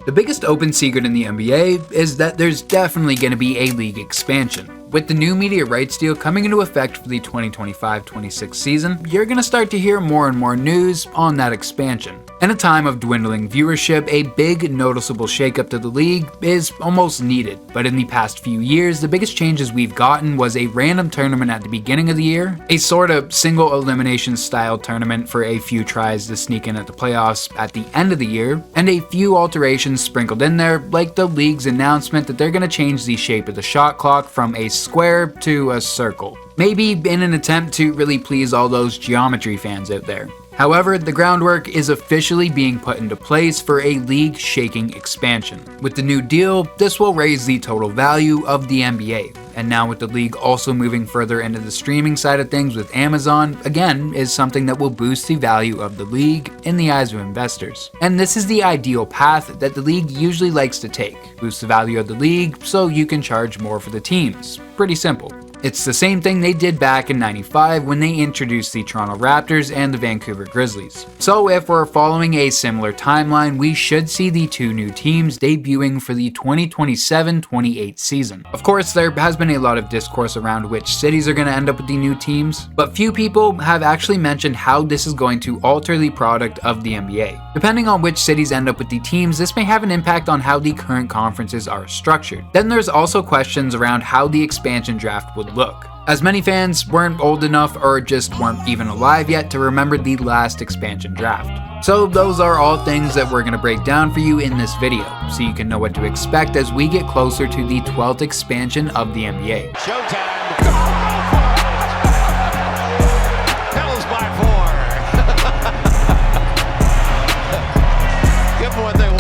The biggest open secret in the NBA is that there's definitely going to be a league expansion. With the new media rights deal coming into effect for the 2025-26 season, you're going to start to hear more and more news on that expansion. In a time of dwindling viewership, a big noticeable shakeup to the league is almost needed, but in the past few years, the biggest changes we've gotten was a random tournament at the beginning of the year, a sort of single elimination style tournament for a few tries to sneak in at the playoffs at the end of the year, and a few alterations sprinkled in there, like the league's announcement that they're going to change the shape of the shot clock from a square to a circle. Maybe in an attempt to really please all those geometry fans out there. However, the groundwork is officially being put into place for a league-shaking expansion. With the new deal, this will raise the total value of the NBA. And now with the league also moving further into the streaming side of things with Amazon, again, is something that will boost the value of the league in the eyes of investors. And this is the ideal path that the league usually likes to take. Boost the value of the league so you can charge more for the teams. Pretty simple. It's the same thing they did back in '95 when they introduced the Toronto Raptors and the Vancouver Grizzlies. So if we're following a similar timeline, we should see the two new teams debuting for the 2027-28 season. Of course, there has been a lot of discourse around which cities are going to end up with the new teams, but few people have actually mentioned how this is going to alter the product of the NBA. Depending on which cities end up with the teams, this may have an impact on how the current conferences are structured. Then there's also questions around how the expansion draft would look, as many fans weren't old enough or just weren't even alive yet to remember the last expansion draft. So those are all things that we're going to break down for you in this video, so you can know what to expect as we get closer to the 12th expansion of the NBA. Showtime! Pels by 4! Give them what they want.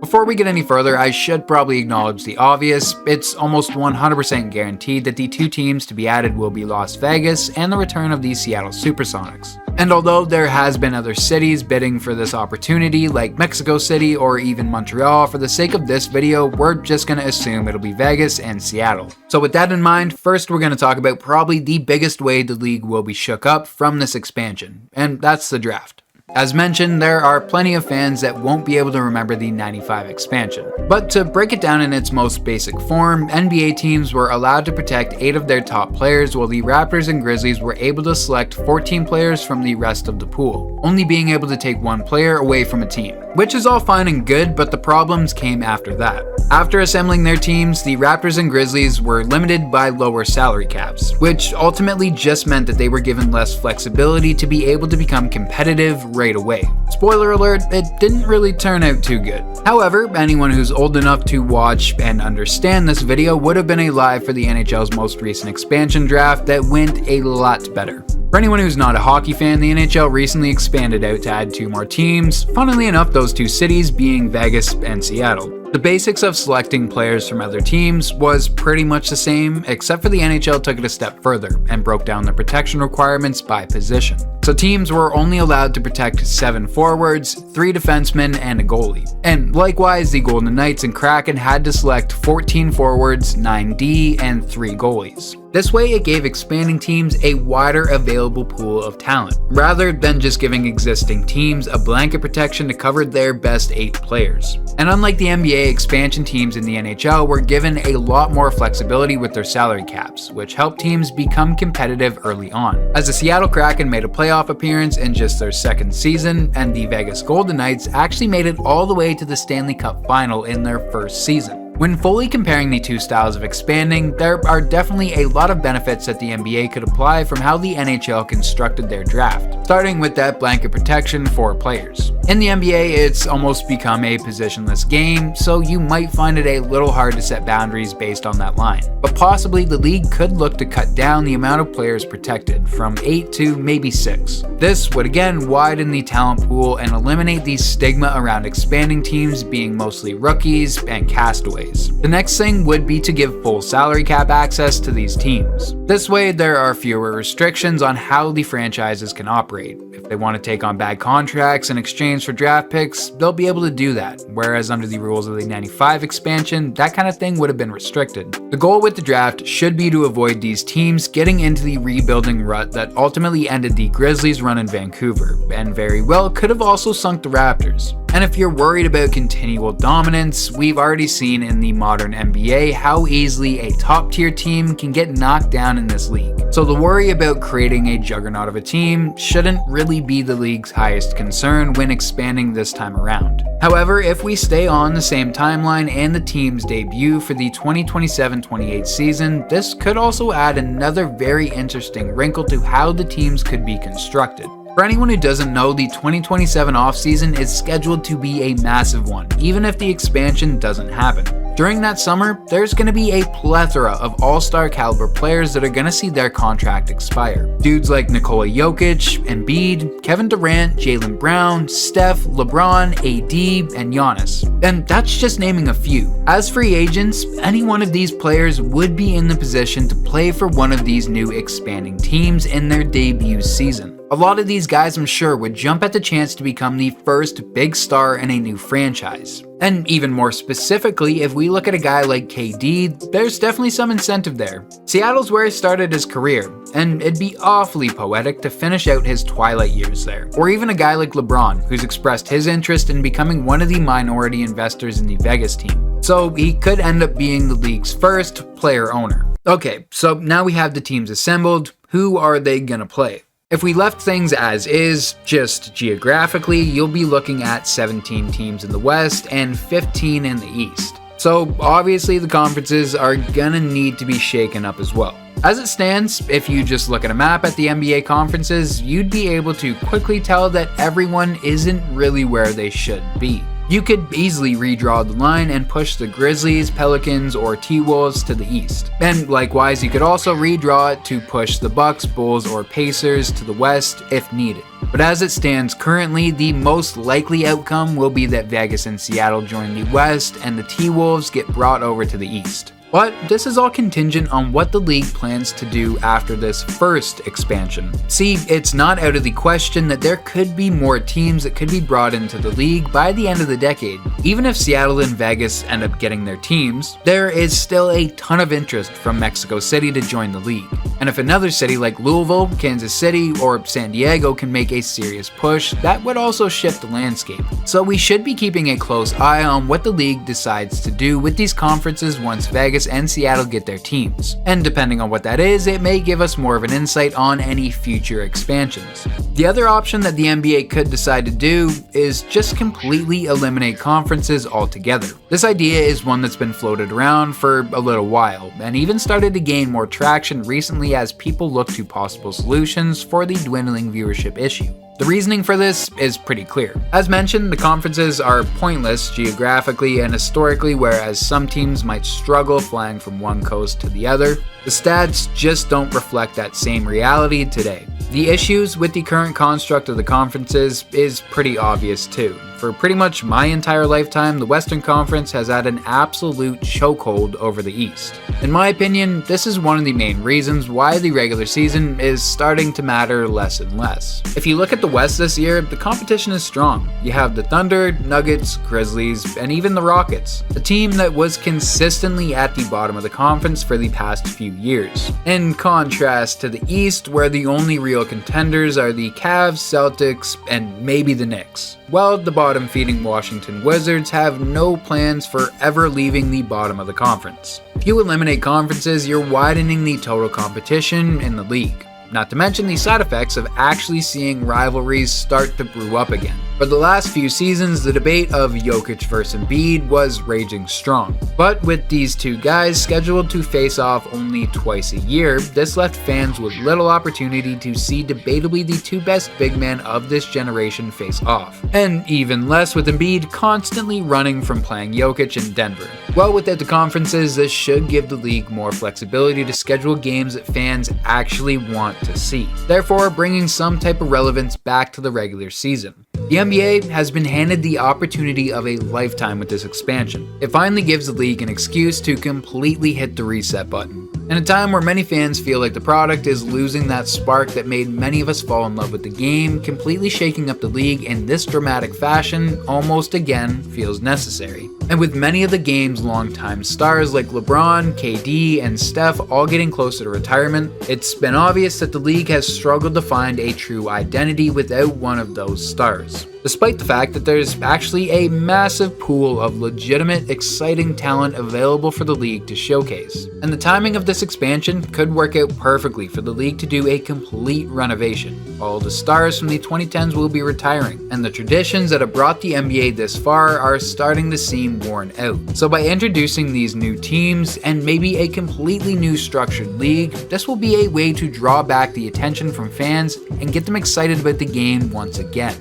Before we get any further, I should probably acknowledge the obvious. It's almost 100% guaranteed that the two teams to be added will be Las Vegas and the return of the Seattle Supersonics. And although there has been other cities bidding for this opportunity, like Mexico City or even Montreal, for the sake of this video, we're just going to assume it'll be Vegas and Seattle. So with that in mind, first we're going to talk about probably the biggest way the league will be shook up from this expansion, and that's the draft. As mentioned, there are plenty of fans that won't be able to remember the '95 expansion. But to break it down in its most basic form, NBA teams were allowed to protect 8 of their top players, while the Raptors and Grizzlies were able to select 14 players from the rest of the pool, only being able to take one player away from a team. Which is all fine and good, but the problems came after that. After assembling their teams, the Raptors and Grizzlies were limited by lower salary caps, which ultimately just meant that they were given less flexibility to be able to become competitive right away. Spoiler alert, it didn't really turn out too good. However, anyone who's old enough to watch and understand this video would have been alive for the NHL's most recent expansion draft that went a lot better. For anyone who's not a hockey fan, the NHL recently expanded out to add 2 more teams, funnily enough those 2 cities being Vegas and Seattle. The basics of selecting players from other teams was pretty much the same, except for the NHL took it a step further and broke down the protection requirements by position. So teams were only allowed to protect 7 forwards, 3 defensemen, and a goalie. And likewise, the Golden Knights and Kraken had to select 14 forwards, 9D, and 3 goalies. This way, it gave expanding teams a wider available pool of talent, rather than just giving existing teams a blanket protection to cover their best 8 players. And unlike the NBA, expansion teams in the NHL were given a lot more flexibility with their salary caps, which helped teams become competitive early on. As the Seattle Kraken made a playoff appearance in just their 2nd season, and the Vegas Golden Knights actually made it all the way to the Stanley Cup final in their 1st season. When fully comparing the 2 styles of expanding, there are definitely a lot of benefits that the NBA could apply from how the NHL constructed their draft, starting with that blanket protection for players. In the NBA, it's almost become a positionless game, so you might find it a little hard to set boundaries based on that line. But possibly the league could look to cut down the amount of players protected from 8 to maybe 6. This would again widen the talent pool and eliminate the stigma around expanding teams being mostly rookies and castaways. The next thing would be to give full salary cap access to these teams. This way, there are fewer restrictions on how the franchises can operate. If they want to take on bad contracts in exchange exchange for draft picks, they'll be able to do that, whereas under the rules of the 95 expansion, that kind of thing would have been restricted. The goal with the draft should be to avoid these teams getting into the rebuilding rut that ultimately ended the Grizzlies' run in Vancouver, and very well could have also sunk the Raptors. And if you're worried about continual dominance, we've already seen in the modern NBA how easily a top-tier team can get knocked down in this league. So the worry about creating a juggernaut of a team shouldn't really be the league's highest concern when expanding this time around. However, if we stay on the same timeline and the team's debut for the 2027-28 season, this could also add another very interesting wrinkle to how the teams could be constructed. For anyone who doesn't know, the 2027 offseason is scheduled to be a massive one, even if the expansion doesn't happen. During that summer, there's going to be a plethora of all-star caliber players that are going to see their contract expire. Dudes like Nikola Jokic, Embiid, Kevin Durant, Jaylen Brown, Steph, LeBron, AD, and Giannis. And that's just naming a few. As free agents, any one of these players would be in the position to play for one of these new expanding teams in their debut season. A lot of these guys, I'm sure, would jump at the chance to become the first big star in a new franchise. And even more specifically, if we look at a guy like KD, there's definitely some incentive there. Seattle's where he started his career, and it'd be awfully poetic to finish out his twilight years there. Or even a guy like LeBron, who's expressed his interest in becoming one of the minority investors in the Vegas team. So he could end up being the league's first player owner. Okay, so now we have the teams assembled. Who are they gonna play? If we left things as is, just geographically, you'll be looking at 17 teams in the West and 15 in the East. So obviously the conferences are gonna need to be shaken up as well. As it stands, if you just look at a map at the NBA conferences, you'd be able to quickly tell that everyone isn't really where they should be. You could easily redraw the line and push the Grizzlies, Pelicans, or T-Wolves to the east. And likewise, you could also redraw it to push the Bucks, Bulls, or Pacers to the west if needed. But as it stands currently, the most likely outcome will be that Vegas and Seattle join the west and the T-Wolves get brought over to the east. But this is all contingent on what the league plans to do after this first expansion. See, it's not out of the question that there could be more teams that could be brought into the league by the end of the decade. Even if Seattle and Vegas end up getting their teams, there is still a ton of interest from Mexico City to join the league. And if another city like Louisville, Kansas City, or San Diego can make a serious push, that would also shift the landscape. So we should be keeping a close eye on what the league decides to do with these conferences once Vegas and Seattle get their teams. And depending on what that is, it may give us more of an insight on any future expansions. The other option that the NBA could decide to do is just completely eliminate conferences altogether. This idea is one that's been floated around for a little while, and even started to gain more traction recently as people look to possible solutions for the dwindling viewership issue. The reasoning for this is pretty clear. As mentioned, the conferences are pointless geographically and historically, whereas some teams might struggle flying from one coast to the other. The stats just don't reflect that same reality today. The issues with the current construct of the conferences is pretty obvious too. For pretty much my entire lifetime, the Western Conference has had an absolute chokehold over the East. In my opinion, this is one of the main reasons why the regular season is starting to matter less and less. If you look at the West this year, the competition is strong. You have the Thunder, Nuggets, Grizzlies, and even the Rockets, a team that was consistently at the bottom of the conference for the past few years. In contrast to the East, where the only real contenders are the Cavs, Celtics, and maybe the Knicks. Well, the bottom-feeding Washington Wizards have no plans for ever leaving the bottom of the conference. If you eliminate conferences, you're widening the total competition in the league. Not to mention the side effects of actually seeing rivalries start to brew up again. For the last few seasons, the debate of Jokic versus Embiid was raging strong. But with these two guys scheduled to face off only twice a year, this left fans with little opportunity to see debatably the two best big men of this generation face off. And even less with Embiid constantly running from playing Jokic in Denver. Well, without the conferences, this should give the league more flexibility to schedule games that fans actually want to see, therefore bringing some type of relevance back to the regular season. The NBA has been handed the opportunity of a lifetime with this expansion. It finally gives the league an excuse to completely hit the reset button. In a time where many fans feel like the product is losing that spark that made many of us fall in love with the game, completely shaking up the league in this dramatic fashion almost again feels necessary. And with many of the game's longtime stars like LeBron, KD, and Steph all getting closer to retirement, it's been obvious that the league has struggled to find a true identity without one of those stars. Despite the fact that there's actually a massive pool of legitimate, exciting talent available for the league to showcase. And the timing of this expansion could work out perfectly for the league to do a complete renovation. All the stars from the 2010s will be retiring, and the traditions that have brought the NBA this far are starting to seem worn out. So by introducing these new teams and maybe a completely new structured league, this will be a way to draw back the attention from fans and get them excited about the game once again.